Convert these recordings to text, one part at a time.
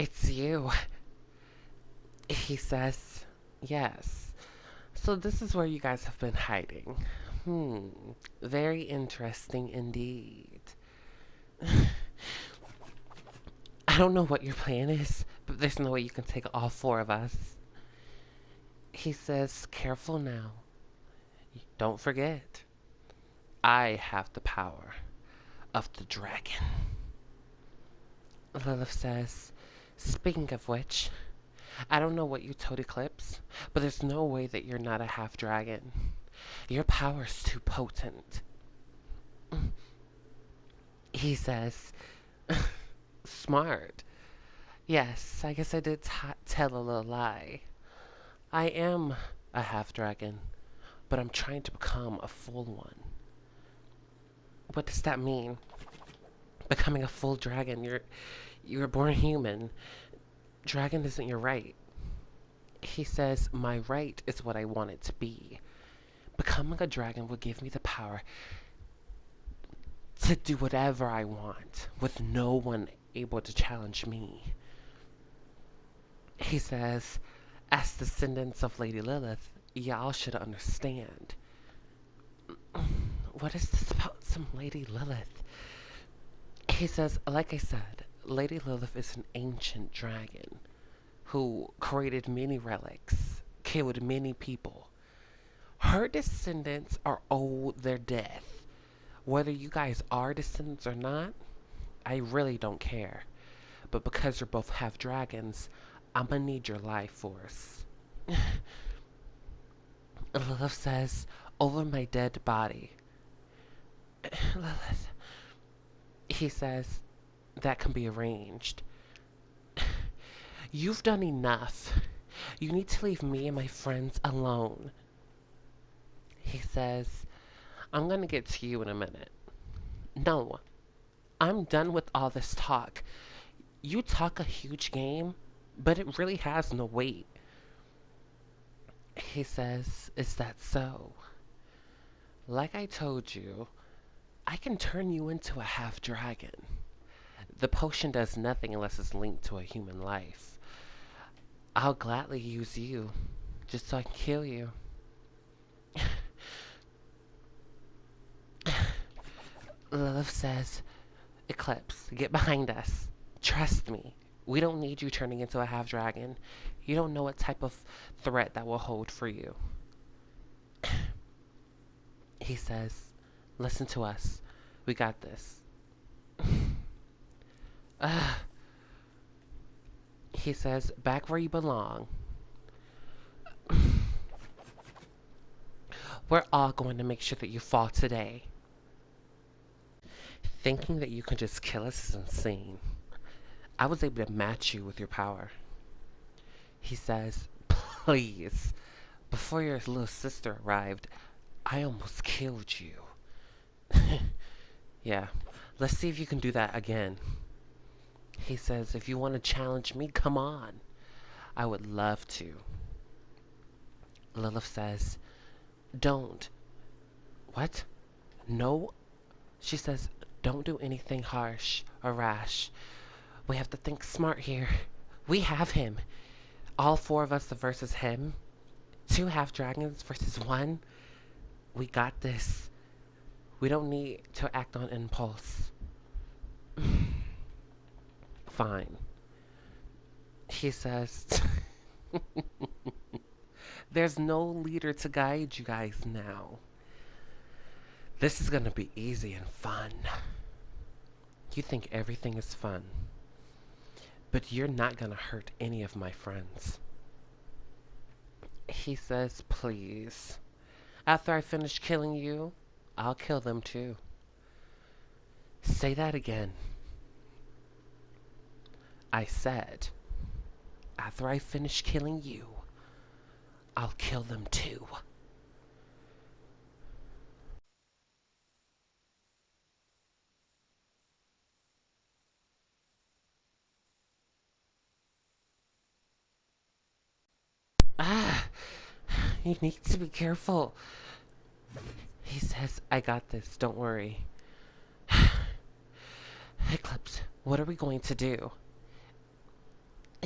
It's you. He says, yes. So this is where you guys have been hiding. Hmm. Very interesting indeed. I don't know what your plan is, but there's no way you can take all four of us. He says, careful now. Don't forget, I have the power of the dragon. Lilith says, speaking of which, I don't know what you told Eclipse, but there's no way that you're not a half dragon. Your power's too potent. He says, smart. Yes, I guess I did tell a little lie. I am a half dragon, but I'm trying to become a full one. What does that mean? Becoming a full dragon, you're born human. Dragon isn't your right. He says, my right is what I want it to be. Becoming a dragon will give me the power to do whatever I want, with no one able to challenge me. He says, as descendants of Lady Lilith, y'all should understand. What is this about some Lady Lilith? He says, like I said, Lady Lilith is an ancient dragon who created many relics, killed many people. Her descendants are owed their death. Whether you guys are descendants or not, I really don't care. But because you're both half dragons, I'm gonna need your life force. Lilith says, over my dead body. Lilith. He says, that can be arranged. You've done enough. You need to leave me and my friends alone. He says, I'm gonna get to you in a minute. No, I'm done with all this talk. You talk a huge game, but it really has no weight. He says, is that so? Like I told you, I can turn you into a half dragon. The potion does nothing unless it's linked to a human life. I'll gladly use you, just so I can kill you. Lilith says, Eclipse, get behind us. Trust me, we don't need you turning into a half dragon. You don't know what type of threat that will hold for you. He says, listen to us. We got this. He says, back where you belong. We're all going to make sure that you fall today. Thinking that you can just kill us is insane. I was able to match you with your power. He says, please. Before your little sister arrived, I almost killed you. Yeah, let's see if you can do that again. He says, if you want to challenge me, come on. I would love to. Lilith says, don't. What? No? She says, don't do anything harsh or rash. We have to think smart here. We have him. All four of us versus him. 2 half dragons versus 1. We got this. We don't need to act on impulse. Fine. He says, there's no leader to guide you guys now. This is gonna be easy and fun. You think everything is fun, but you're not gonna hurt any of my friends. He says, please. After I finish killing you, I'll kill them too. Say that again. I said, after I finish killing you, I'll kill them too. Ah, you need to be careful. He says, I got this, don't worry. Eclipse, what are we going to do?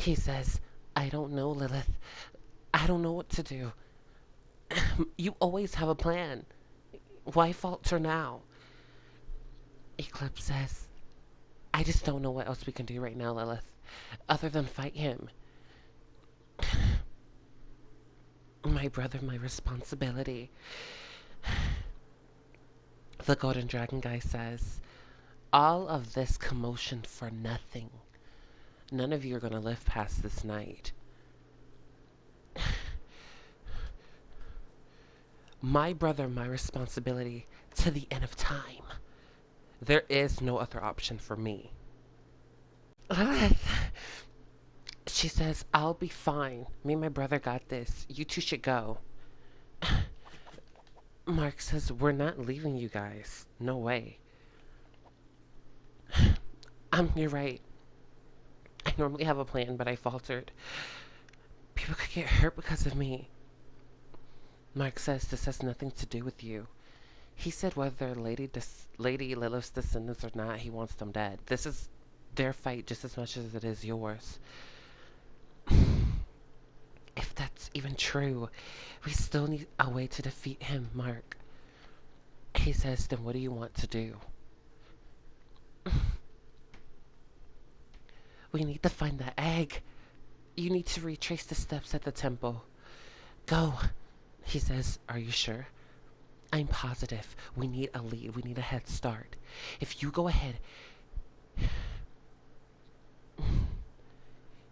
He says, I don't know, Lilith. I don't know what to do. You always have a plan. Why falter now? Eclipse says, I just don't know what else we can do right now, Lilith, other than fight him. My brother, my responsibility. The Golden Dragon guy says, all of this commotion for nothing. None of you are going to live past this night. My brother, my responsibility to the end of time. There is no other option for me. Lilith, she says, I'll be fine. Me and my brother got this. You two should go. Mark says, we're not leaving you guys. No way. You're right. I normally have a plan, but I faltered. People could get hurt because of me. Mark says this has nothing to do with you. He said whether Lady Lilith's descendants or not, he wants them dead. This is their fight just as much as it is yours. If that's even true, we still need a way to defeat him, Mark. He says, then what do you want to do? We need to find the egg. You need to retrace the steps at the temple. Go. He says, are you sure? I'm positive. We need a lead. We need a head start. If you go ahead...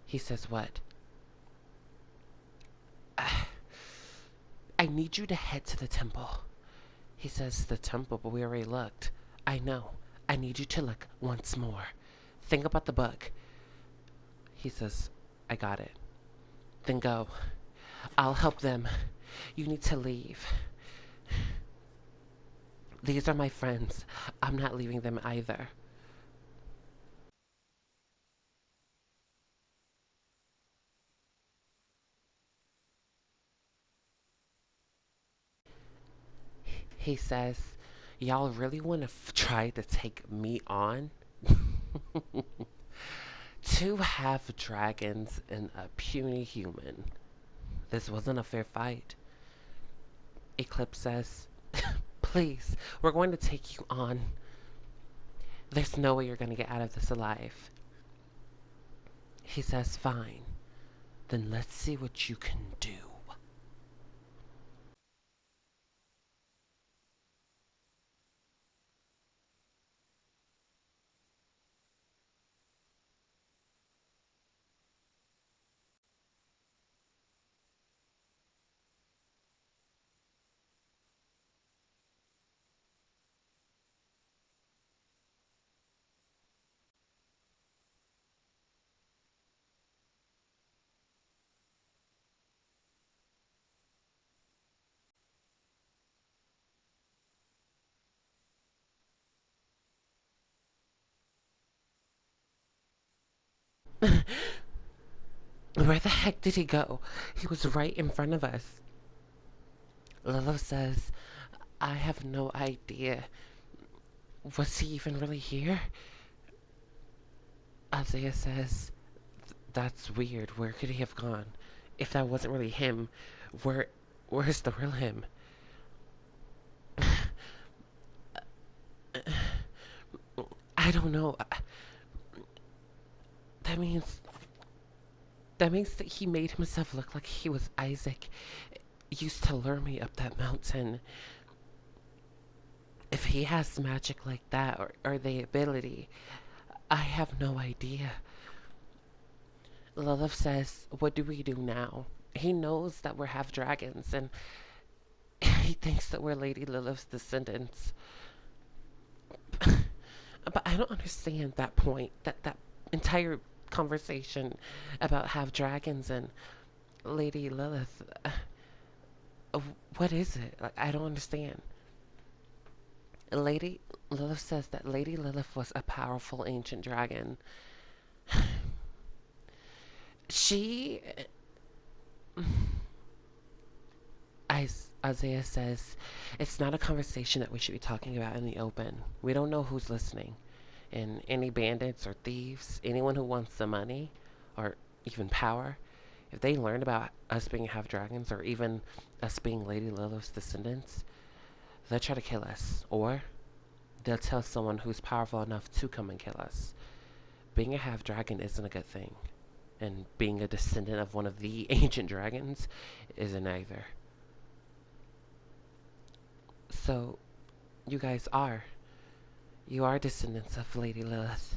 He says, what? I need you to head to the temple. He says, the temple, but we already looked. I know. I need you to look once more. Think about the book. He says, I got it. Then go. I'll help them. You need to leave. These are my friends. I'm not leaving them either. He says, y'all really want to try to take me on? Two half dragons and a puny human. This wasn't a fair fight. Eclipse says, please, we're going to take you on. There's no way you're going to get out of this alive. He says, fine. Then let's see what you can do. Where the heck did he go? He was right in front of us. Lilith says, I have no idea. Was he even really here? Isaiah says, that's weird. Where could he have gone? If that wasn't really him, where's the real him? I don't know. That means that he made himself look like he was Isaac. Used to lure me up that mountain. If he has magic like that, or the ability, I have no idea. Lilith says, what do we do now? He knows that we're half dragons, and he thinks that we're Lady Lilith's descendants. But I don't understand that point, that entire conversation about half dragons and Lady Lilith. What is it? Like, I don't understand. Lady Lilith says that Lady Lilith was a powerful ancient dragon. She... Isaiah says, it's not a conversation that we should be talking about in the open. We don't know who's listening. And any bandits or thieves, anyone who wants the money, or even power, if they learn about us being half dragons or even us being Lady Lilith's descendants, they'll try to kill us. Or they'll tell someone who's powerful enough to come and kill us. Being a half dragon isn't a good thing. And being a descendant of one of the ancient dragons isn't either. So, you guys are. You are descendants of Lady Lilith.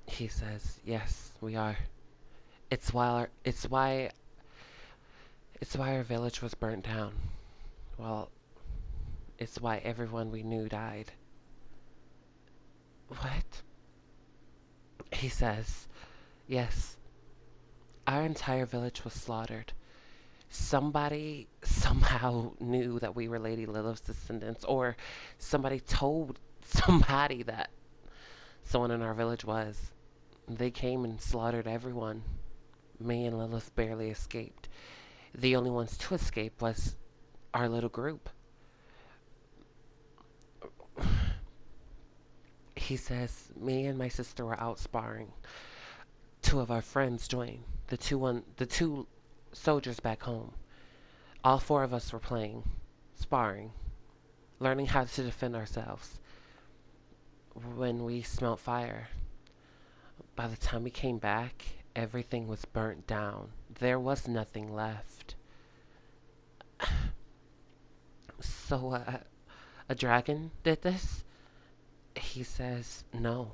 He says, yes, we are. It's why our village was burnt down. Well, it's why everyone we knew died. What? He says, yes, our entire village was slaughtered. Somebody somehow knew that we were Lady Lilith's descendants, or somebody told somebody that someone in our village was. They came and slaughtered everyone. Me and Lilith barely escaped. The only ones to escape was our little group. He says, me and my sister were out sparring. Two of our friends joined. The two soldiers back home. All four of us were playing, sparring, learning how to defend ourselves. When we smelt fire, by the time we came back, everything was burnt down. There was nothing left. So, a dragon did this? He says, no.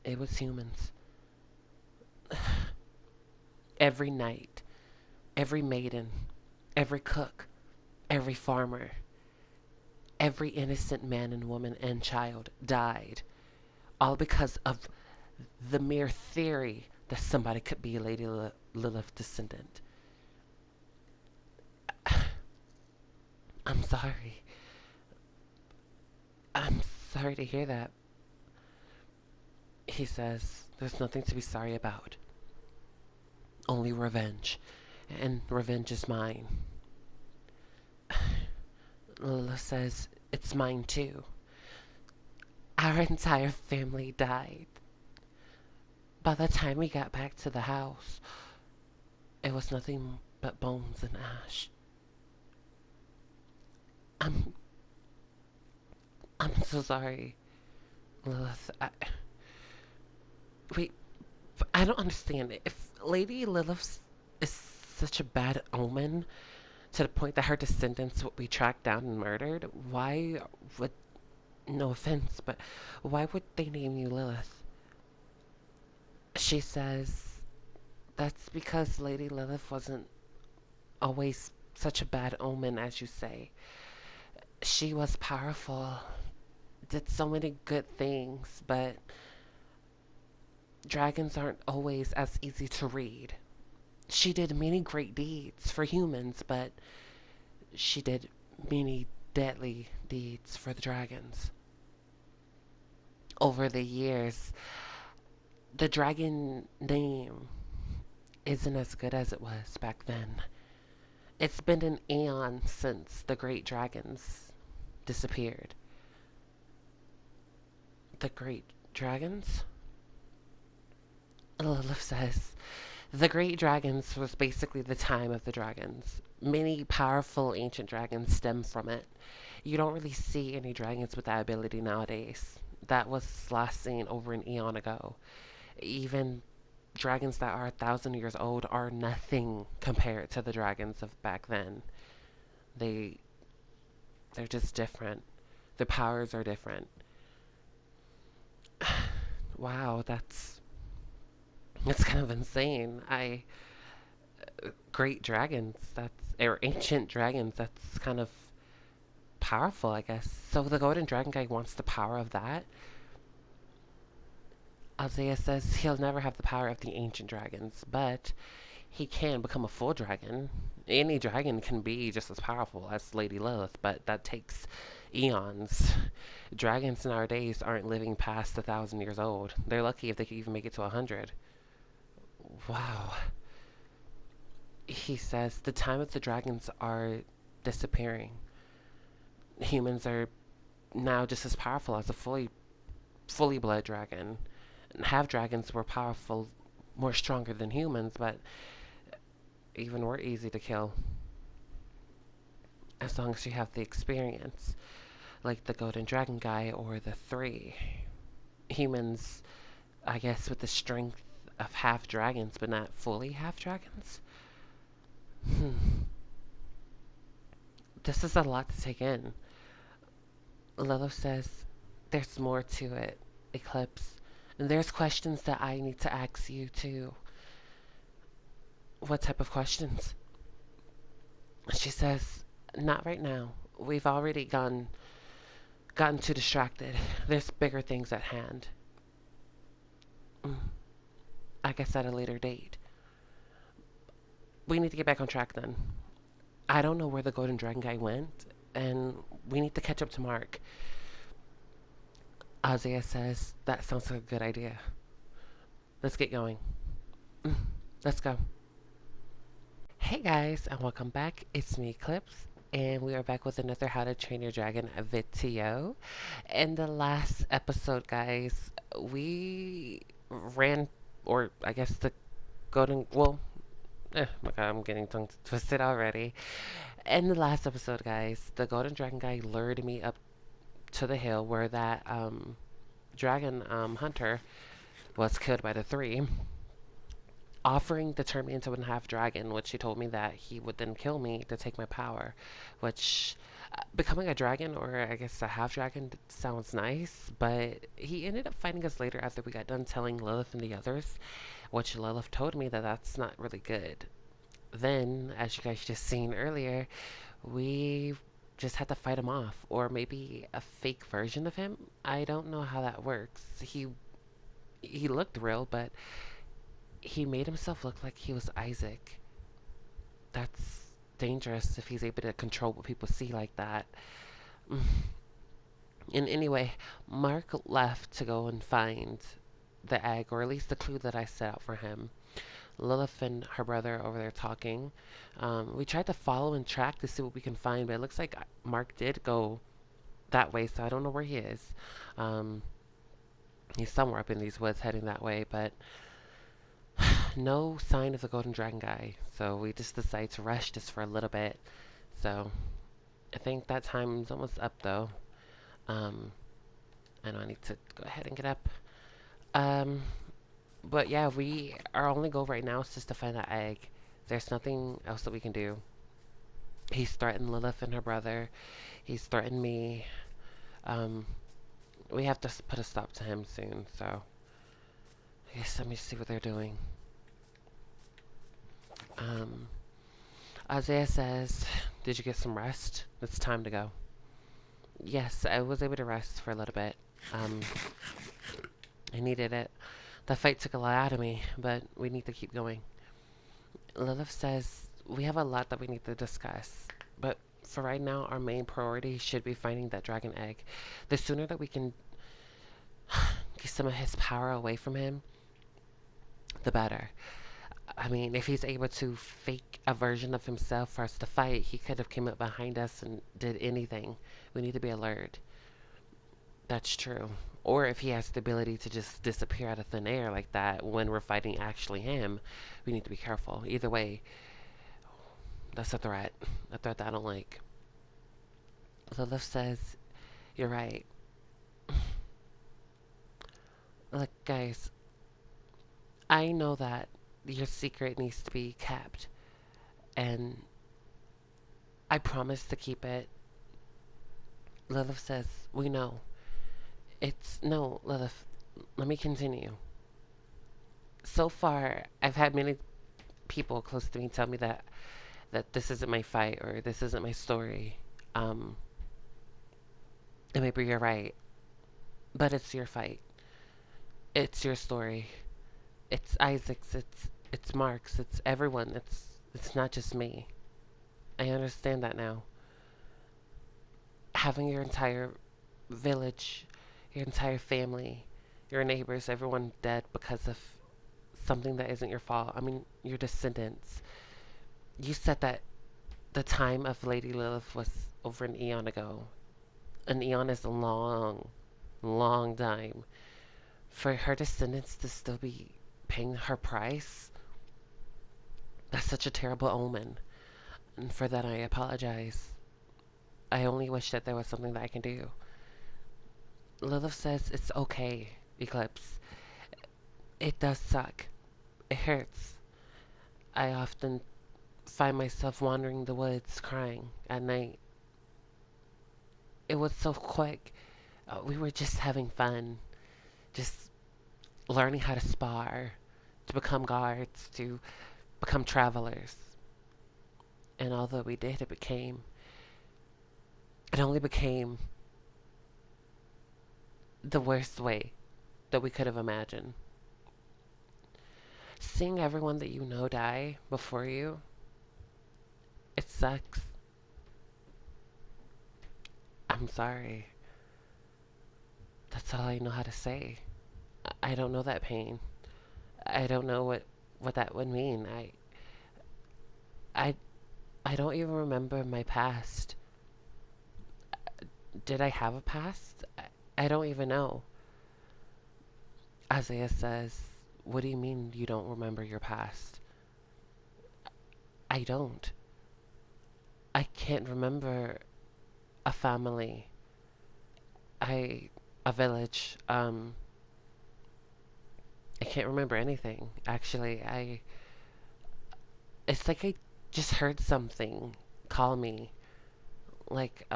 It was humans. Every night, every maiden, every cook, every farmer, every innocent man and woman and child died. All because of the mere theory that somebody could be a Lady Lilith descendant. I'm sorry. I'm sorry to hear that. He says, there's nothing to be sorry about. Only revenge. And revenge is mine. Lilith says, it's mine too. Our entire family died. By the time we got back to the house, it was nothing but bones and ash. I'm so sorry, Lilith. Wait, I don't understand. If Lady Lilith is such a bad omen to the point that her descendants would be tracked down and murdered, why would, no offense, but why would they name you Lilith? She says, that's because Lady Lilith wasn't always such a bad omen as you say. She was powerful, did so many good things, but dragons aren't always as easy to read. She did many great deeds for humans, but she did many deadly deeds for the dragons. Over the years, the dragon name isn't as good as it was back then. It's been an aeon since the great dragons disappeared. The great dragons? Lilith says, the great dragons was basically the time of the dragons. Many powerful ancient dragons stem from it. You don't really see any dragons with that ability nowadays. That was last seen over an eon ago. Even dragons that are 1,000 years old are nothing compared to the dragons of back then. They're just different. The powers are different. Wow, that's kind of insane. Great dragons, or ancient dragons, that's kind of powerful, I guess. So the golden dragon guy wants the power of that. Isaiah says he'll never have the power of the ancient dragons, but he can become a full dragon. Any dragon can be just as powerful as Lady Lilith, but that takes eons. Dragons nowadays aren't living past 1,000 years old. They're lucky if they can even make it to 100. Wow. He says the time of the dragons are disappearing. Humans are now just as powerful as a fully blood dragon. Half dragons were powerful more stronger than humans, but even we're easy to kill as long as you have the experience, like the golden dragon guy or the three humans, I guess, with the strength of half dragons, but not fully half dragons. Hmm. This is a lot to take in. Lilith says there's more to it, Eclipse. And there's questions that I need to ask you too. What type of questions? She says, not right now. We've already gotten too distracted. There's bigger things at hand. Mm, I guess at a later date. We need to get back on track then. I don't know where the golden dragon guy went, and we need to catch up to Mark. Isaiah says, that sounds like a good idea. Let's get going. Mm, let's go. Hey guys, and welcome back. It's me, Eclipse, and we are back with another How to Train Your Dragon video. In the last episode, guys, we ran, or I guess the golden, well, my god, I'm getting tongue twisted already. In the last episode, guys, the golden dragon guy lured me up to the hill where that dragon hunter was killed by the three, offering to turn me into a half dragon, which he told me that he would then kill me to take my power, which becoming a dragon, or I guess a half dragon, sounds nice, but he ended up fighting us later after we got done telling Lilith and the others, which Lilith told me that that's not really good. Then, as you guys just seen earlier, we just had to fight him off, or maybe a fake version of him. I don't know how that works. He looked real, but he made himself look like he was Isaac. That's dangerous if he's able to control what people see like that. And anyway, Mark left to go and find the egg, or at least the clue that I set out for him. Lilith and her brother over there talking. We tried to follow and track to see what we can find, but it looks like Mark did go that way, so I don't know where he is. He's somewhere up in these woods heading that way, but no sign of the golden dragon guy, so we just decided to rush just for a little bit. So I think that time's almost up though. I know I need to go ahead and get up. But yeah, our only goal right now is just to find that egg. There's nothing else that we can do. He's threatened Lilith and her brother. He's threatened me. We have to put a stop to him soon, so I guess let me see what they're doing. Isaiah says, did you get some rest? It's time to go. Yes, I was able to rest for a little bit. I needed it. The fight took a lot out of me, but we need to keep going. Lilith says, we have a lot that we need to discuss, but for right now, our main priority should be finding that dragon egg. The sooner that we can get some of his power away from him, the better. I mean, if he's able to fake a version of himself for us to fight, he could have came up behind us and did anything. We need to be alert. That's true. Or if he has the ability to just disappear out of thin air like that when we're fighting actually him, we need to be careful. Either way, that's a threat that I don't like. Lilith says, you're right. Look, guys, I know that your secret needs to be kept, and I promise to keep it. Lilith says, we know. No, Lilith, let me continue. So far, I've had many people close to me tell me that this isn't my fight, or this isn't my story. And maybe you're right, but it's your fight. It's your story. It's Isaac's, it's Mark's, it's everyone. It's not just me. I understand that now. Having your entire village, your entire family, your neighbors, everyone dead because of something that isn't your fault. I mean, your descendants. You said that the time of Lady Lilith was over an eon ago. An eon is a long, long time. For her descendants to still be paying her price. That's such a terrible omen. And for that, I apologize. I only wish that there was something that I can do. Lilith says it's okay, Eclipse. It does suck. It hurts. I often find myself wandering the woods crying at night. It was so quick. We were just having fun. Just learning how to spar, to become guards, to become travelers. And although we did, it only became the worst way that we could have imagined. Seeing everyone that you know die before you, it sucks. I'm sorry. That's all I know how to say. I don't know that pain. I don't know what that would mean. I, I don't even remember my past. Did I have a past? I don't even know. Isaiah says, what do you mean you don't remember your past? I don't. I can't remember a family. A village. I can't remember anything. Actually, it's like I just heard something call me. Like,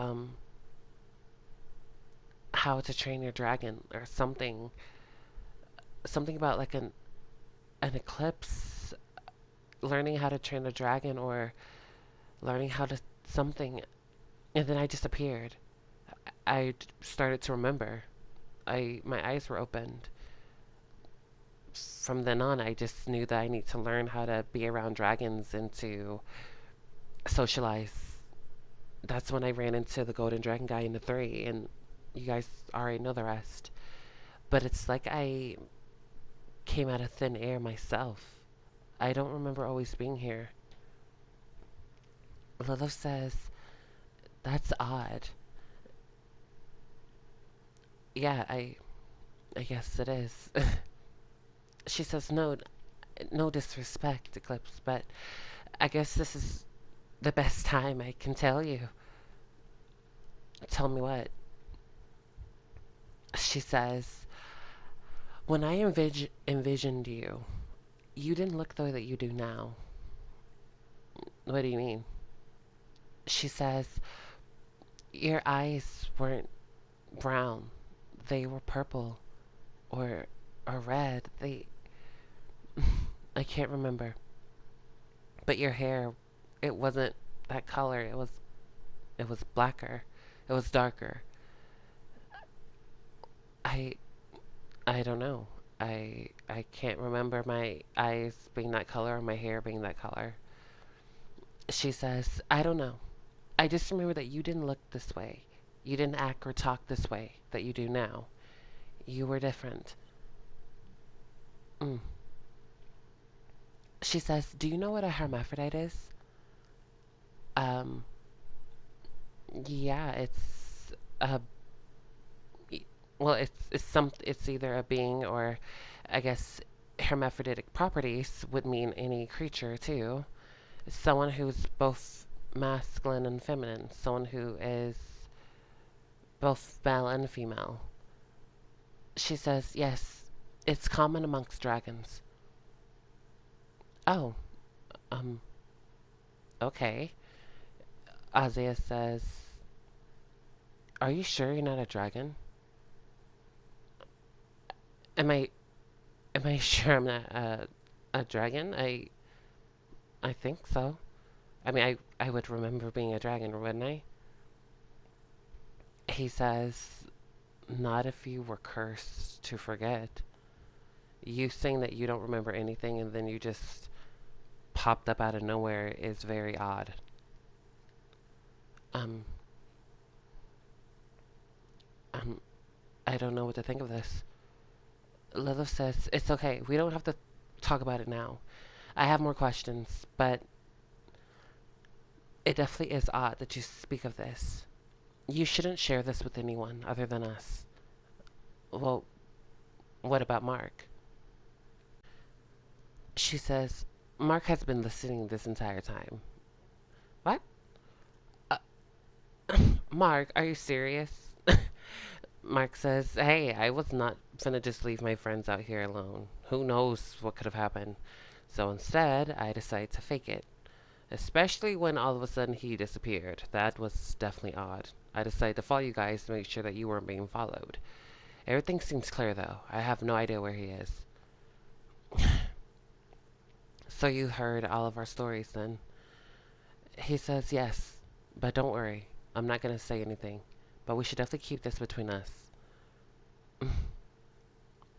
how to train your dragon or something. Something about like an eclipse, learning how to train a dragon or learning how to something, and then I disappeared. I started to remember. My eyes were opened. From then on, I just knew that I need to learn how to be around dragons and to socialize. That's when I ran into the golden dragon guy in the 3, and you guys already know the rest. But it's like I came out of thin air myself. I don't remember always being here. Lilith says, that's odd. Yeah, I guess it is. She says, no disrespect, Eclipse, but I guess this is the best time I can tell you. Tell me what? She says, when I envisioned you, you didn't look the way that you do now. What do you mean? She says, your eyes weren't brown. They were purple or red. I can't remember. But your hair, it wasn't that color. It was blacker. It was darker. I I don't know. I can't remember my eyes being that color or my hair being that color. She says, I don't know. I just remember that you didn't look this way. You didn't act or talk this way that you do now. You were different. Mm. She says, do you know what a hermaphrodite is? Um, yeah, it's a well, it's either a being or I guess hermaphroditic properties would mean any creature too. Someone who's both masculine and feminine, someone who is both male and female. She says, yes, it's common amongst dragons. Oh, um, okay. Isaiah says, are you sure you're not a dragon? Am I am I sure I'm not a dragon? I think so. I mean, I would remember being a dragon, wouldn't I? He says, not if you were cursed to forget. You saying that you don't remember anything and then you just popped up out of nowhere is very odd. Um, um, I don't know what to think of this. Lilith says, it's okay. We don't have to talk about it now. I have more questions, but it definitely is odd that you speak of this. You shouldn't share this with anyone other than us. Well, what about Mark? She says, Mark has been listening this entire time. What? Uh, Mark, are you serious? Mark says, hey, I was not gonna just leave my friends out here alone. Who knows what could have happened? So instead, I decided to fake it. Especially when all of a sudden he disappeared. That was definitely odd. I decided to follow you guys to make sure that you weren't being followed. Everything seems clear though. I have no idea where he is. So you heard all of our stories then? He says yes, but don't worry. I'm not gonna say anything. But we should definitely keep this between us.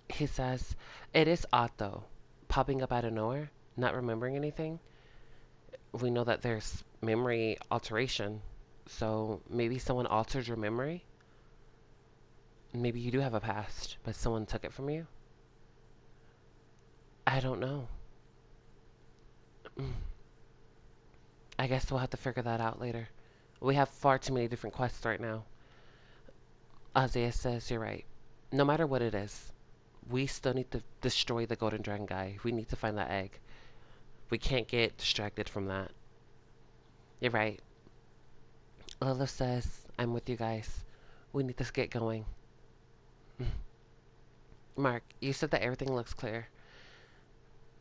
He says, it is odd though. Popping up out of nowhere, not remembering anything. We know that there's memory alteration. So maybe someone altered your memory? Maybe you do have a past, but someone took it from you? I don't know. I guess we'll have to figure that out later. We have far too many different quests right now. Isaiah says you're right. No matter what it is, we still need to destroy the Golden Dragon guy. We need to find that egg. We can't get distracted from that. You're right. Lilith says, I'm with you guys. We need to get going. Mark, you said that everything looks clear.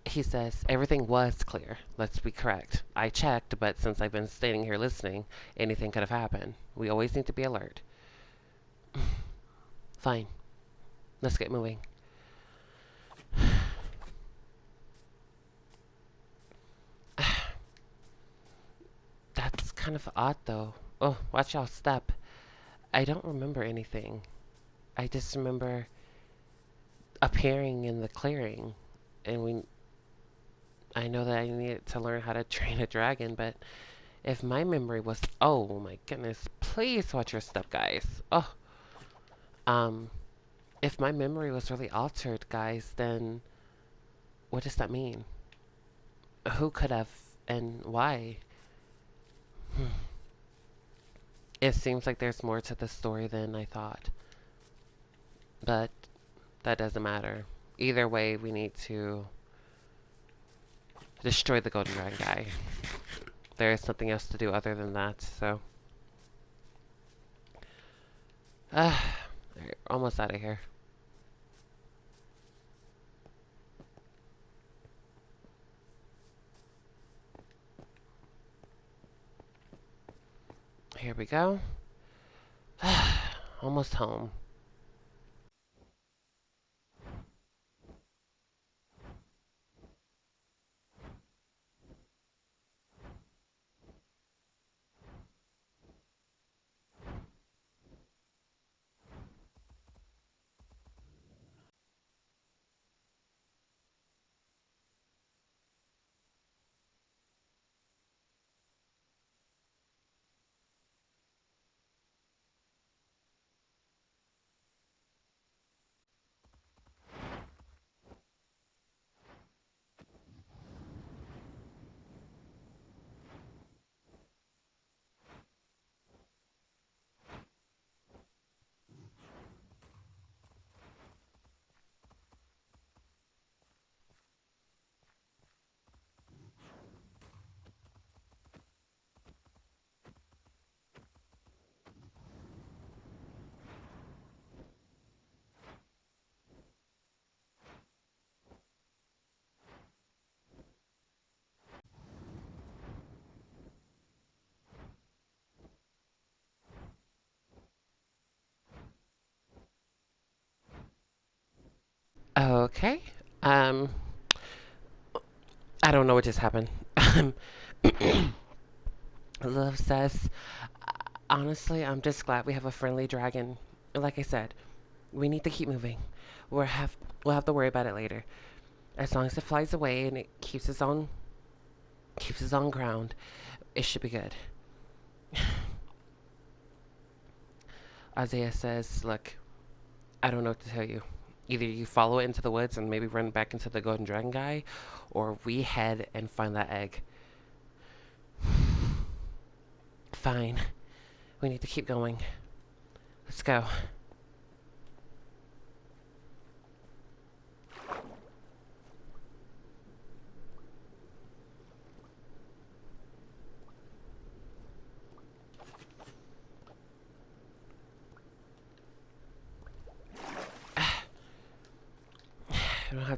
He says, everything was clear. Let's be correct. I checked, but since I've been standing here listening, anything could have happened. We always need to be alert. Fine. Let's get moving. That's kind of odd, though. Oh, watch your step. I don't remember anything. I just remember appearing in the clearing, and I know that I needed to learn how to train a dragon, but if my memory was... Oh, my goodness. Please watch your step, guys. Oh. If my memory was really altered, guys, then what does that mean? Who could have, and why? It seems like there's more to the story than I thought. But that doesn't matter. Either way, we need to destroy the Golden Dragon guy. There is something else to do other than that, so... almost out of here. Here we go. Almost home. Okay. Um, I don't know what just happened. Love says, honestly, I'm just glad we have a friendly dragon. Like I said, we need to keep moving. We'll have to worry about it later. As long as it flies away and it keeps its own ground, it should be good. Isaiah says, look, I don't know what to tell you. Either you follow it into the woods and maybe run back into the Golden Dragon guy, or we head and find that egg. Fine. We need to keep going. Let's go.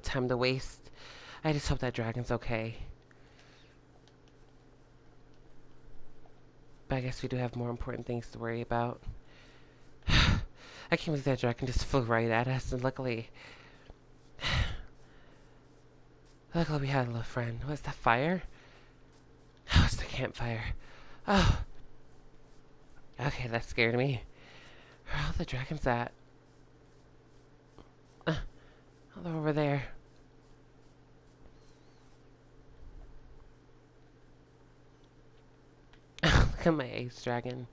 time to waste. I just hope that dragon's okay. But I guess we do have more important things to worry about. I can't believe that dragon just flew right at us, and luckily we had a little friend. Was that fire? Oh, it's the campfire. Oh. Okay, that scared me. Where are all the dragons at? Oh, they're over there. Look at my ace dragon.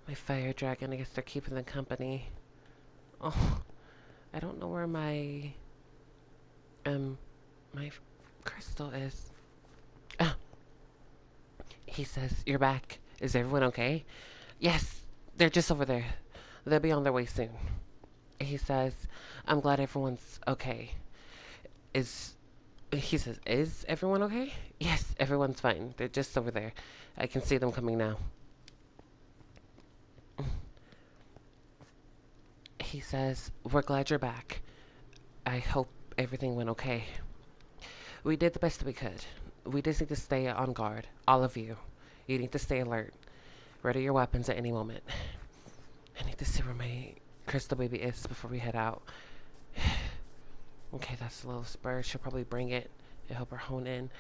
My fire dragon. I guess they're keeping them company. Oh, I don't know where my crystal is. Oh. He says, "You're back. Is everyone okay?" Yes, they're just over there. They'll be on their way soon. He says, "I'm glad everyone's okay." He says, "Is everyone okay?" Yes, everyone's fine. They're just over there. I can see them coming now. He says, "We're glad you're back. I hope everything went okay. We did the best that we could. We just need to stay on guard. All of you. You need to stay alert. Ready your weapons at any moment. I need to see where my crystal baby is before we head out." Okay, that's a little spur. She'll probably bring it and help her hone in.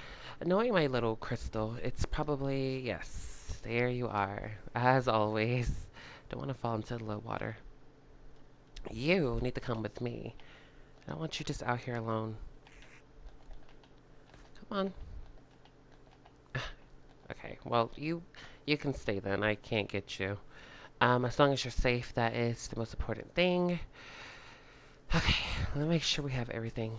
Knowing my little crystal, it's probably, yes, there you are. As always. Don't want to fall into the low water. You need to come with me. I don't want you just out here alone. Come on. Okay, well, you can stay then. I can't get you. As long as you're safe, that is the most important thing. Okay, let me make sure we have everything.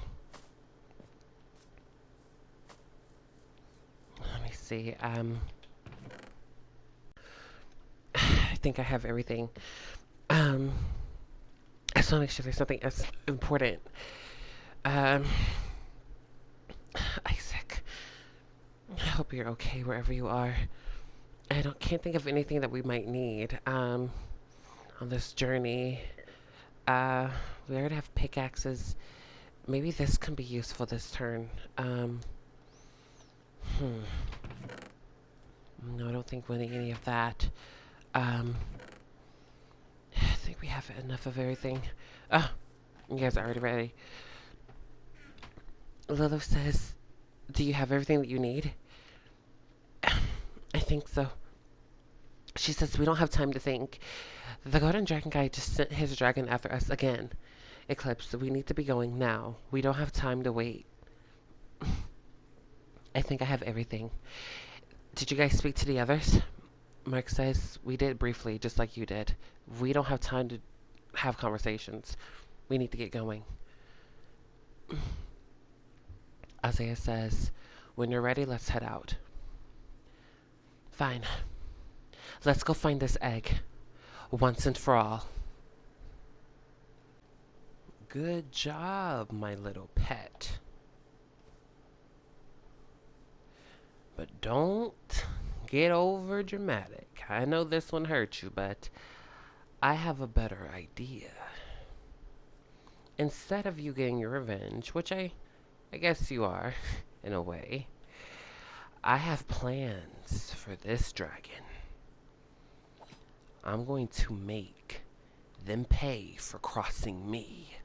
Let me see. I think I have everything. I just want to make sure there's something else important. Isaac, I hope you're okay wherever you are. Can't think of anything that we might need on this journey. We already have pickaxes. Maybe this can be useful this turn. No, I don't think we need any of that. I think we have enough of everything. Oh, you guys are already ready. Lilith says, "Do you have everything that you need?" I think so. She says, "We don't have time to think. The Golden Dragon guy just sent his dragon after us again. Eclipse, we need to be going now. We don't have time to wait." I think I have everything. Did you guys speak to the others? Mark says, "We did briefly, just like you did. We don't have time to have conversations. We need to get going." Isaiah says, "When you're ready, let's head out." Fine. Let's go find this egg. Once and for all. Good job, my little pet. But don't get over dramatic. I know this one hurt you, but I have a better idea. Instead of you getting your revenge, which I guess you are, in a way, I have plans for this dragon. I'm going to make them pay for crossing me.